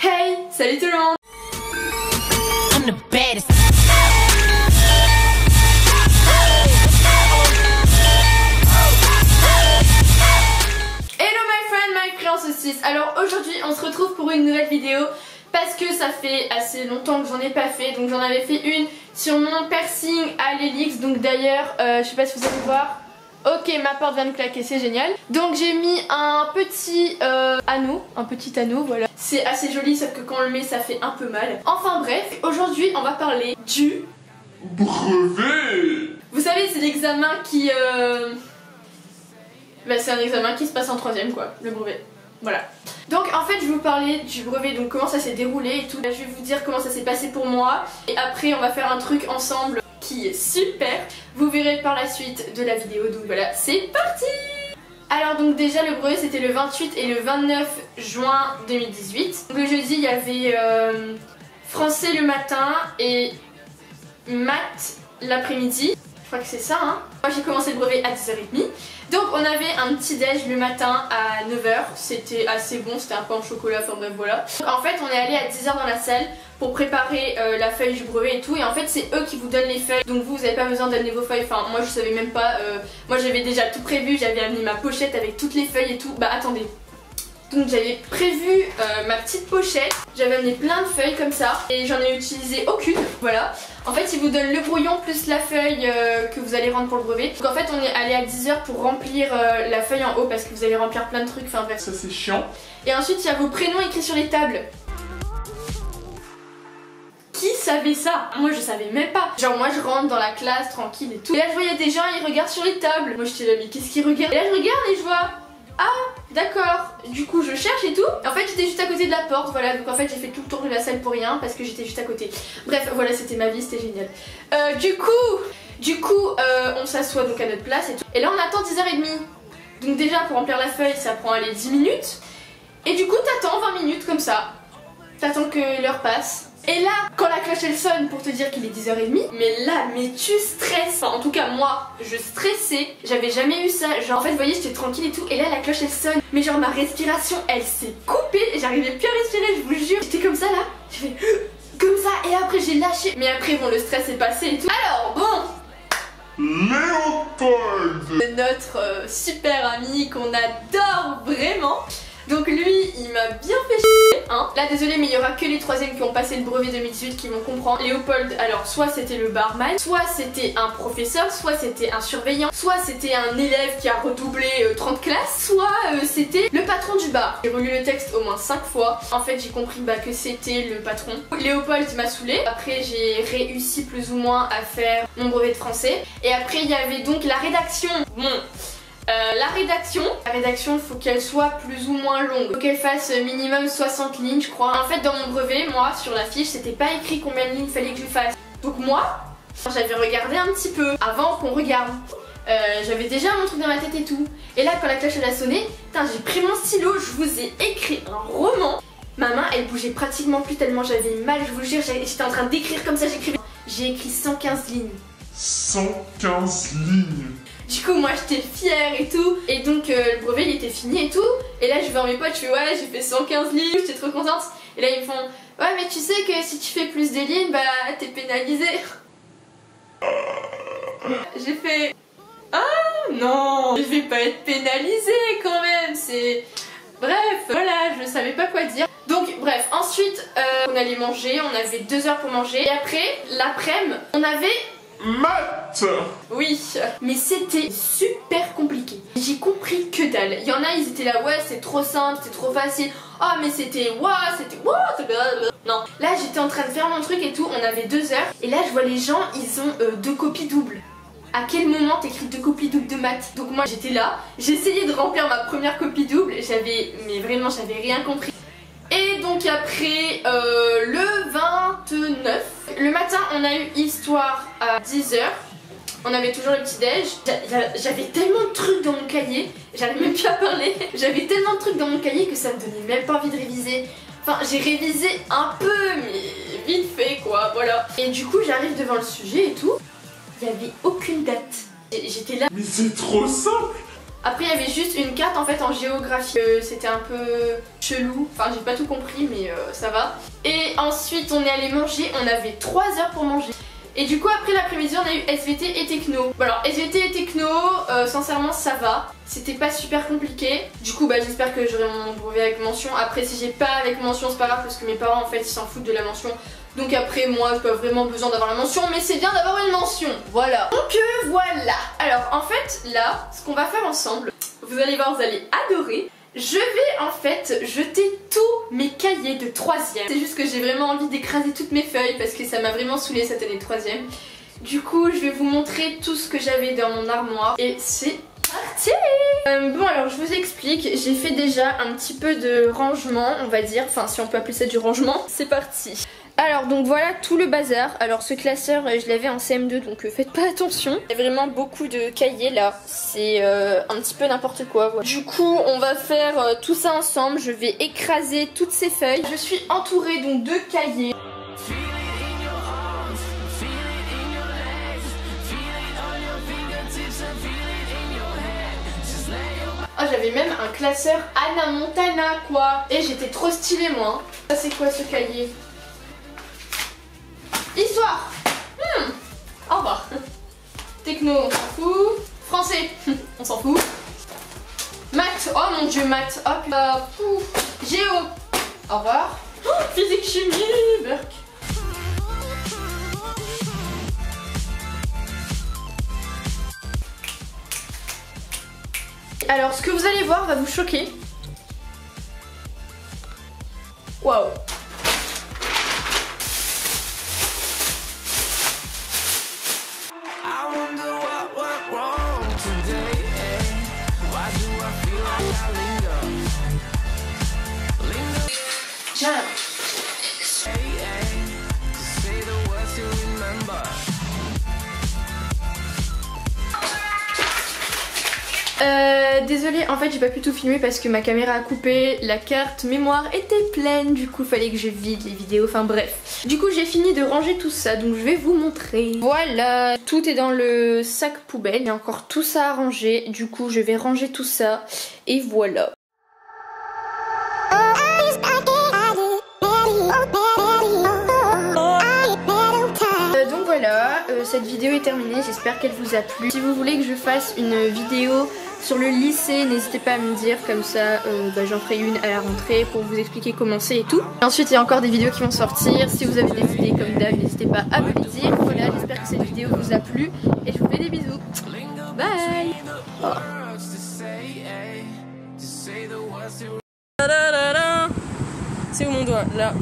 Hey, salut tout le monde. I'm the baddest. Hello my friend, my friend saucisse. Alors aujourd'hui on se retrouve pour une nouvelle vidéo parce que ça fait assez longtemps que j'en ai pas fait. Donc j'en avais fait une sur mon piercing à l'hélix. Donc d'ailleurs je sais pas si vous allez voir. Ok, ma porte vient de claquer, c'est génial. Donc j'ai mis un petit anneau, voilà. C'est assez joli, sauf que quand on le met, ça fait un peu mal. Enfin bref, aujourd'hui on va parler du brevet. Vous savez, c'est l'examen qui... c'est un examen qui se passe en troisième, quoi, le brevet. Voilà. Donc en fait je vais vous parler du brevet, donc comment ça s'est déroulé et tout. Je vais vous dire comment ça s'est passé pour moi. Et après on va faire un truc ensemble qui est super. Vous verrez par la suite de la vidéo. Donc voilà, c'est parti. Alors donc déjà le brevet c'était le 28 et le 29 juin 2018. Donc le jeudi il y avait français le matin et maths l'après-midi. Je crois que c'est ça hein. Moi j'ai commencé le brevet à 10h30. Donc on avait un petit déj le matin à 9h. C'était assez bon, c'était un pain au chocolat, enfin bref voilà. Donc, en fait on est allé à 10h dans la salle pour préparer la feuille du brevet et tout. Et en fait c'est eux qui vous donnent les feuilles. Donc vous n'avez pas besoin d'amener vos feuilles. Enfin moi je savais même pas. Moi j'avais déjà tout prévu. J'avais amené ma pochette avec toutes les feuilles et tout. Bah attendez. Donc j'avais prévu ma petite pochette. J'avais amené plein de feuilles comme ça. Et j'en ai utilisé aucune. Voilà. En fait ils vous donnent le brouillon plus la feuille que vous allez rendre pour le brevet. Donc en fait on est allé à 10h pour remplir la feuille en haut. Parce que vous allez remplir plein de trucs. Enfin bref. Ça c'est chiant. Et ensuite il y a vos prénoms écrits sur les tables. Qui savait ça? Moi je savais même pas. Genre moi je rentre dans la classe tranquille et tout. Et là je voyais des gens ils regardent sur les tables. Moi j'étais là mais qu'est-ce qu'ils regardent? Et là je regarde et je vois ah d'accord. Du coup je cherche et tout. Et en fait j'étais juste à côté de la porte. Voilà donc en fait j'ai fait tout le tour de la salle pour rien parce que j'étais juste à côté. Bref voilà c'était ma vie, c'était génial. Du coup on s'assoit donc à notre place et tout. Et là on attend 10h30. Donc déjà pour remplir la feuille ça prend allez 10 minutes. Et du coup t'attends 20 minutes comme ça. T'attends que l'heure passe. Et là, quand la cloche elle sonne pour te dire qu'il est 10h30, mais là, mais tu stresses. Enfin, en tout cas, moi, je stressais. J'avais jamais eu ça. Genre, en fait, vous voyez, j'étais tranquille et tout. Et là, la cloche elle sonne. Mais genre, ma respiration, elle s'est coupée. J'arrivais plus à respirer, je vous jure. J'étais comme ça là. J'ai fait comme ça. Et après, j'ai lâché. Mais après, bon, le stress est passé et tout. Alors, bon. Léopold, notre super ami qu'on adore vraiment. Donc lui, il m'a bien fait chier, hein. Là désolé mais il y aura que les troisièmes qui ont passé le brevet 2018 qui vont comprendre. Léopold, alors soit c'était le barman, soit c'était un professeur, soit c'était un surveillant, soit c'était un élève qui a redoublé 30 classes, soit c'était le patron du bar. J'ai relu le texte au moins 5 fois. En fait j'ai compris que c'était le patron. Léopold m'a saoulé. Après j'ai réussi plus ou moins à faire mon brevet de français. Et après il y avait donc la rédaction. Bon. La rédaction faut qu'elle soit plus ou moins longue. Faut qu'elle fasse minimum 60 lignes je crois. En fait dans mon brevet, moi sur la fiche c'était pas écrit combien de lignes il fallait que je fasse. Donc moi, j'avais regardé un petit peu avant qu'on regarde. J'avais déjà mon truc dans ma tête et tout. Et là quand la cloche elle a sonné, j'ai pris mon stylo, je vous ai écrit un roman. Ma main elle bougeait pratiquement plus tellement j'avais mal, je vous jure, j'étais en train d'écrire comme ça, j'écrivais. J'ai écrit 115 lignes. 115 lignes. Du coup moi j'étais fière et tout. Et donc le brevet il était fini et tout. Et là je vais voir mes potes, je fais ouais j'ai fait 115 lignes, j'étais trop contente. Et là ils me font ouais mais tu sais que si tu fais plus de lignes bah t'es pénalisé. J'ai fait ah non, je vais pas être pénalisée quand même, c'est... Bref, voilà, je savais pas quoi dire. Donc bref, ensuite on allait manger, on avait 2 heures pour manger. Et après, l'après-midi, on avait... maths. Oui, mais c'était super compliqué. J'ai compris que dalle. Il y en a, ils étaient là, ouais c'est trop simple, c'est trop facile. Ah mais c'était, non, là j'étais en train de faire mon truc et tout, on avait 2 heures. Et là je vois les gens, ils ont 2 copies doubles. À quel moment t'écris 2 copies doubles de maths? Donc moi j'étais là, j'essayais de remplir ma première copie double, mais vraiment j'avais rien compris. Et donc après le 29, le matin on a eu histoire à 10h. On avait toujours le petit déj. J'avais tellement de trucs dans mon cahier, j'arrive même plus à parler. J'avais tellement de trucs dans mon cahier que ça me donnait même pas envie de réviser. Enfin j'ai révisé un peu mais vite fait quoi, voilà. Et du coup j'arrive devant le sujet et tout. Il n'y avait aucune date. J'étais là. Mais c'est trop simple. Après il y avait juste une carte en fait en géographie, c'était un peu chelou, enfin j'ai pas tout compris mais ça va. Et ensuite on est allé manger, on avait 3 heures pour manger. Et du coup après l'après-midi on a eu SVT et techno. Bon alors SVT et techno, sincèrement ça va. C'était pas super compliqué. Du coup bah j'espère que j'aurai mon brevet avec mention. Après si j'ai pas avec mention c'est pas grave parce que mes parents en fait ils s'en foutent de la mention. Donc après moi j'ai pas vraiment besoin d'avoir la mention mais c'est bien d'avoir une mention. Voilà. Donc voilà. Alors en fait là ce qu'on va faire ensemble, vous allez voir, vous allez adorer. Je vais en fait jeter tous mes cahiers de 3ème. C'est juste que j'ai vraiment envie d'écraser toutes mes feuilles parce que ça m'a vraiment saoulée cette année de 3ème. Du coup je vais vous montrer tout ce que j'avais dans mon armoire et c'est parti. Bon alors je vous explique, j'ai fait déjà un petit peu de rangement on va dire, enfin si on peut appeler ça du rangement. C'est parti. Alors donc voilà tout le bazar. Alors ce classeur je l'avais en CM2 donc faites pas attention. Il y a vraiment beaucoup de cahiers là. C'est un petit peu n'importe quoi. Voilà. Du coup on va faire tout ça ensemble. Je vais écraser toutes ces feuilles. Je suis entourée donc de cahiers. Oh j'avais même un classeur Hannah Montana quoi. Et j'étais trop stylée moi. Ça c'est quoi ce cahier? Histoire. Au revoir. Techno, on s'en fout. Français, on s'en fout. Maths, oh mon dieu, maths. Hop là. Géo, au revoir. Oh, physique, chimie, Burk. Alors, ce que vous allez voir va vous choquer. Waouh. Désolée, en fait j'ai pas pu tout filmer parce que ma caméra a coupé, la carte mémoire était pleine, du coup fallait que je vide les vidéos, enfin bref. Du coup j'ai fini de ranger tout ça, donc je vais vous montrer. Voilà, tout est dans le sac poubelle, il y a encore tout ça à ranger, du coup je vais ranger tout ça, et voilà. Donc voilà, cette vidéo est terminée, j'espère qu'elle vous a plu. Si vous voulez que je fasse une vidéo sur le lycée, n'hésitez pas à me dire, comme ça j'en ferai une à la rentrée pour vous expliquer comment c'est et tout. Et ensuite il y a encore des vidéos qui vont sortir, si vous avez des idées comme d'hab, n'hésitez pas à me les dire. Voilà, j'espère que cette vidéo vous a plu et je vous fais des bisous. Bye. Oh. C'est où mon doigt? Là.